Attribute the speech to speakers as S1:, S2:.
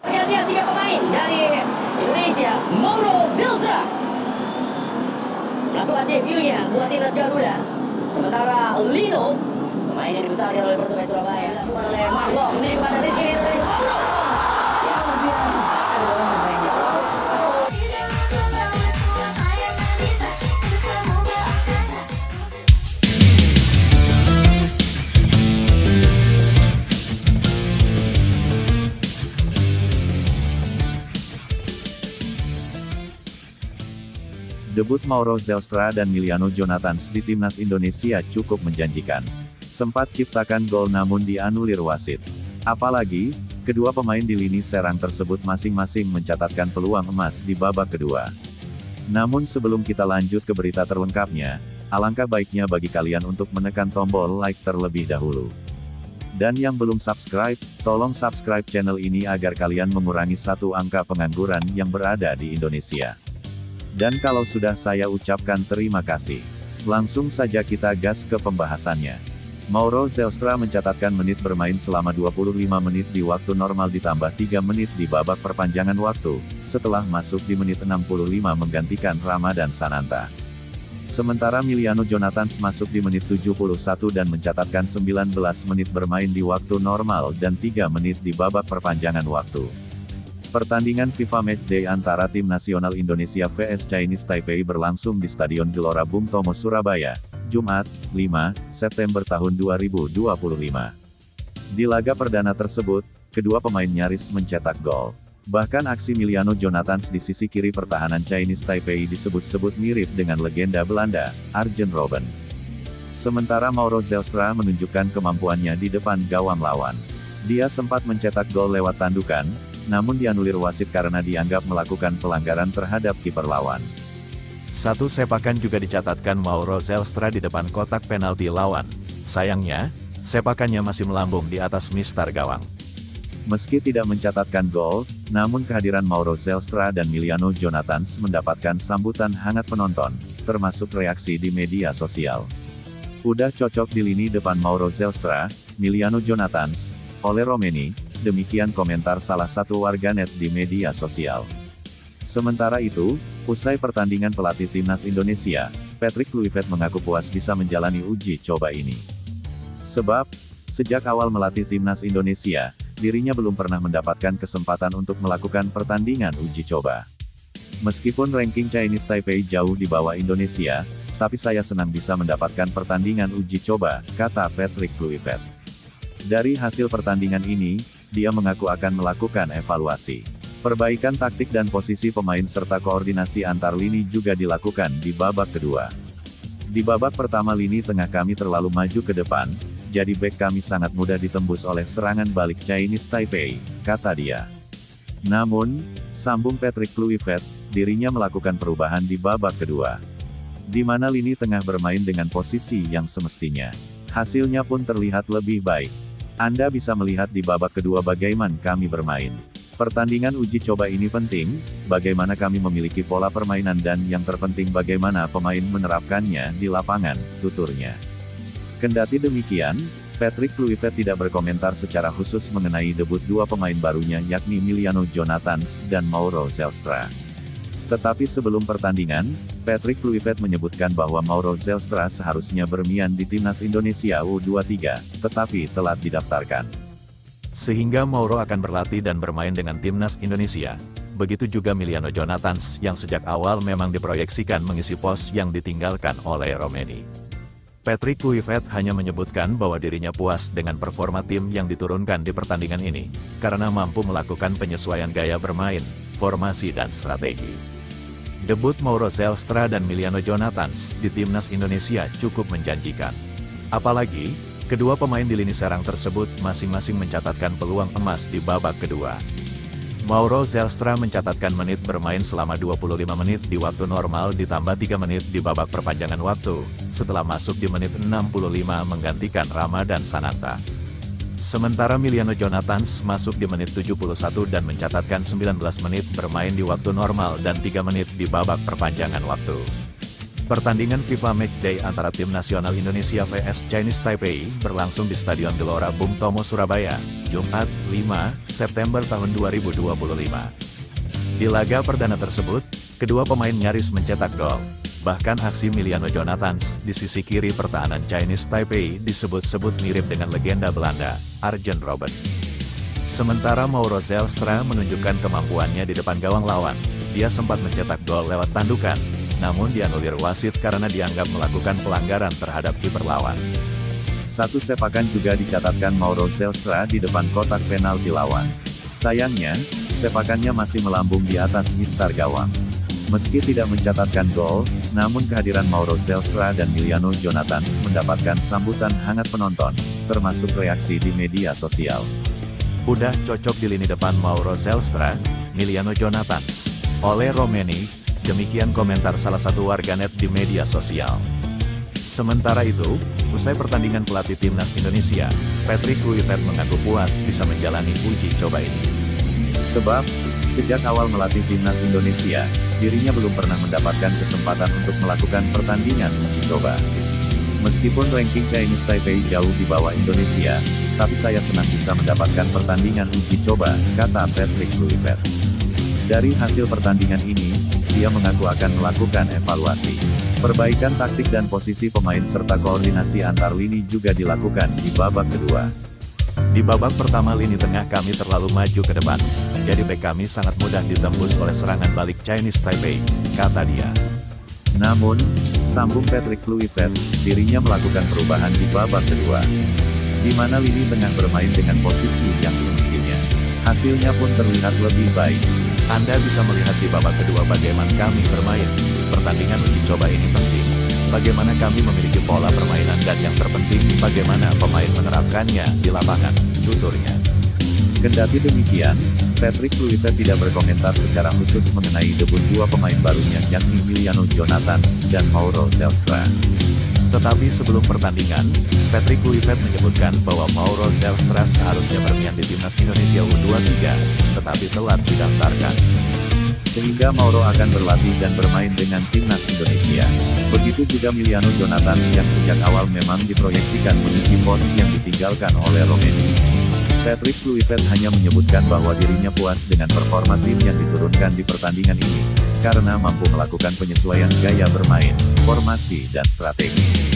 S1: Lihat-lihat tiga pemain dari Indonesia, Mauro Zylstra melakukan debutnya buat timnas Garuda. Sementara Lino, pemain yang dibesarkan oleh Persebaya Surabaya, dilakukan oleh Marlon. Ini kepada Rizky dari Mauro. Ya, luar biasa. Aduh, sayangnya.
S2: Debut Mauro Zylstra dan Miliano Jonathans di timnas Indonesia cukup menjanjikan. Sempat ciptakan gol namun dianulir wasit. Apalagi, kedua pemain di lini serang tersebut masing-masing mencatatkan peluang emas di babak kedua. Namun sebelum kita lanjut ke berita terlengkapnya, alangkah baiknya bagi kalian untuk menekan tombol like terlebih dahulu. Dan yang belum subscribe, tolong subscribe channel ini agar kalian mengurangi satu angka pengangguran yang berada di Indonesia. Dan kalau sudah saya ucapkan terima kasih. Langsung saja kita gas ke pembahasannya. Mauro Zylstra mencatatkan menit bermain selama 25 menit di waktu normal ditambah 3 menit di babak perpanjangan waktu, setelah masuk di menit 65 menggantikan Ramadhan Sananta. Sementara Miliano Jonathans masuk di menit 71 dan mencatatkan 19 menit bermain di waktu normal dan 3 menit di babak perpanjangan waktu. Pertandingan FIFA Matchday antara Tim Nasional Indonesia vs Chinese Taipei berlangsung di Stadion Gelora Bung Tomo Surabaya, Jumat, 5 September tahun 2025. Di laga perdana tersebut, kedua pemain nyaris mencetak gol. Bahkan aksi Miliano Jonathans di sisi kiri pertahanan Chinese Taipei disebut-sebut mirip dengan legenda Belanda, Arjen Robben. Sementara Mauro Zylstra menunjukkan kemampuannya di depan gawang lawan. Dia sempat mencetak gol lewat tandukan, namun dianulir wasit karena dianggap melakukan pelanggaran terhadap kiper lawan. Satu sepakan juga dicatatkan Mauro Zylstra di depan kotak penalti lawan. Sayangnya, sepakannya masih melambung di atas mistar gawang. Meski tidak mencatatkan gol, namun kehadiran Mauro Zylstra dan Miliano Jonathans mendapatkan sambutan hangat penonton, termasuk reaksi di media sosial. Udah cocok di lini depan Mauro Zylstra, Miliano Jonathans, oleh Romeni, demikian komentar salah satu warganet di media sosial. Sementara itu, usai pertandingan pelatih timnas Indonesia, Patrick Kluivert mengaku puas bisa menjalani uji coba ini. Sebab, sejak awal melatih timnas Indonesia, dirinya belum pernah mendapatkan kesempatan untuk melakukan pertandingan uji coba. Meskipun ranking Chinese Taipei jauh di bawah Indonesia, tapi saya senang bisa mendapatkan pertandingan uji coba, kata Patrick Kluivert. Dari hasil pertandingan ini, dia mengaku akan melakukan evaluasi. Perbaikan taktik dan posisi pemain serta koordinasi antar lini juga dilakukan di babak kedua. Di babak pertama lini tengah kami terlalu maju ke depan, jadi bek kami sangat mudah ditembus oleh serangan balik Chinese Taipei, kata dia. Namun, sambung Patrick Kluivert, dirinya melakukan perubahan di babak kedua, di mana lini tengah bermain dengan posisi yang semestinya. Hasilnya pun terlihat lebih baik. Anda bisa melihat di babak kedua bagaimana kami bermain. Pertandingan uji coba ini penting, bagaimana kami memiliki pola permainan dan yang terpenting bagaimana pemain menerapkannya di lapangan, tuturnya. Kendati demikian, Patrick Kluivert tidak berkomentar secara khusus mengenai debut dua pemain barunya yakni Miliano Jonathans dan Mauro Zylstra. Tetapi sebelum pertandingan, Patrick Kluivert menyebutkan bahwa Mauro Zylstra seharusnya bermain di timnas Indonesia U23, tetapi telat didaftarkan. Sehingga Mauro akan berlatih dan bermain dengan timnas Indonesia. Begitu juga Miliano Jonathans yang sejak awal memang diproyeksikan mengisi pos yang ditinggalkan oleh Romeni. Patrick Kluivert hanya menyebutkan bahwa dirinya puas dengan performa tim yang diturunkan di pertandingan ini, karena mampu melakukan penyesuaian gaya bermain, formasi dan strategi. Debut Mauro Zylstra dan Miliano Jonathans di timnas Indonesia cukup menjanjikan. Apalagi, kedua pemain di lini serang tersebut masing-masing mencatatkan peluang emas di babak kedua. Mauro Zylstra mencatatkan menit bermain selama 25 menit di waktu normal ditambah 3 menit di babak perpanjangan waktu, setelah masuk di menit 65 menggantikan Ramadhan Sananta. Sementara Miliano Jonathans masuk di menit 71 dan mencatatkan 19 menit bermain di waktu normal dan 3 menit di babak perpanjangan waktu. Pertandingan FIFA Matchday antara Tim Nasional Indonesia vs Chinese Taipei berlangsung di Stadion Gelora Bung Tomo, Surabaya, Jumat, 5 September tahun 2025. Di laga perdana tersebut, kedua pemain nyaris mencetak gol. Bahkan aksi Miliano Jonathans di sisi kiri pertahanan Chinese Taipei disebut-sebut mirip dengan legenda Belanda, Arjen Robben. Sementara Mauro Zelstra menunjukkan kemampuannya di depan gawang lawan. Dia sempat mencetak gol lewat tandukan, namun dianulir wasit karena dianggap melakukan pelanggaran terhadap kiper lawan. Satu sepakan juga dicatatkan Mauro Zelstra di depan kotak penalti lawan. Sayangnya, sepakannya masih melambung di atas mistar gawang. Meski tidak mencatatkan gol, namun kehadiran Mauro Zelstra dan Miliano Jonathans mendapatkan sambutan hangat penonton, termasuk reaksi di media sosial. Udah cocok di lini depan Mauro Zelstra, Miliano Jonathans, oleh Romeni, demikian komentar salah satu warganet di media sosial. Sementara itu, usai pertandingan pelatih Timnas Indonesia, Patrick Kluivert mengaku puas bisa menjalani uji coba ini. Sebab, sejak awal melatih Timnas Indonesia, dirinya belum pernah mendapatkan kesempatan untuk melakukan pertandingan uji coba. Meskipun ranking Chinese Taipei jauh di bawah Indonesia, tapi saya senang bisa mendapatkan pertandingan uji coba, kata Patrick Kluivert. Dari hasil pertandingan ini, dia mengaku akan melakukan evaluasi. Perbaikan taktik dan posisi pemain serta koordinasi antar lini juga dilakukan di babak kedua. Di babak pertama lini tengah kami terlalu maju ke depan, jadi bek kami sangat mudah ditembus oleh serangan balik Chinese Taipei, kata dia. Namun, sambung Patrick Kluivert, dirinya melakukan perubahan di babak kedua, di mana lini tengah bermain dengan posisi yang semestinya. Hasilnya pun terlihat lebih baik. Anda bisa melihat di babak kedua bagaimana kami bermain. Pertandingan uji coba ini penting. Bagaimana kami memiliki pola permainan dan yang terpenting, bagaimana pemain menerapkannya di lapangan, tuturnya. Kendati demikian, Patrick Kluivert tidak berkomentar secara khusus mengenai debut dua pemain barunya yakni Miliano Jonathans dan Mauro Zelstra. Tetapi sebelum pertandingan, Patrick Kluivert menyebutkan bahwa Mauro Zelstra seharusnya bermain di Timnas Indonesia U23, tetapi telat didaftarkan. Sehingga Mauro akan berlatih dan bermain dengan Timnas Indonesia. Begitu juga Miliano Jonathans yang sejak awal memang diproyeksikan mengisi pos yang ditinggalkan oleh Romeni. Patrick Kluivert hanya menyebutkan bahwa dirinya puas dengan performa tim yang diturunkan di pertandingan ini, karena mampu melakukan penyesuaian gaya bermain, formasi dan strategi.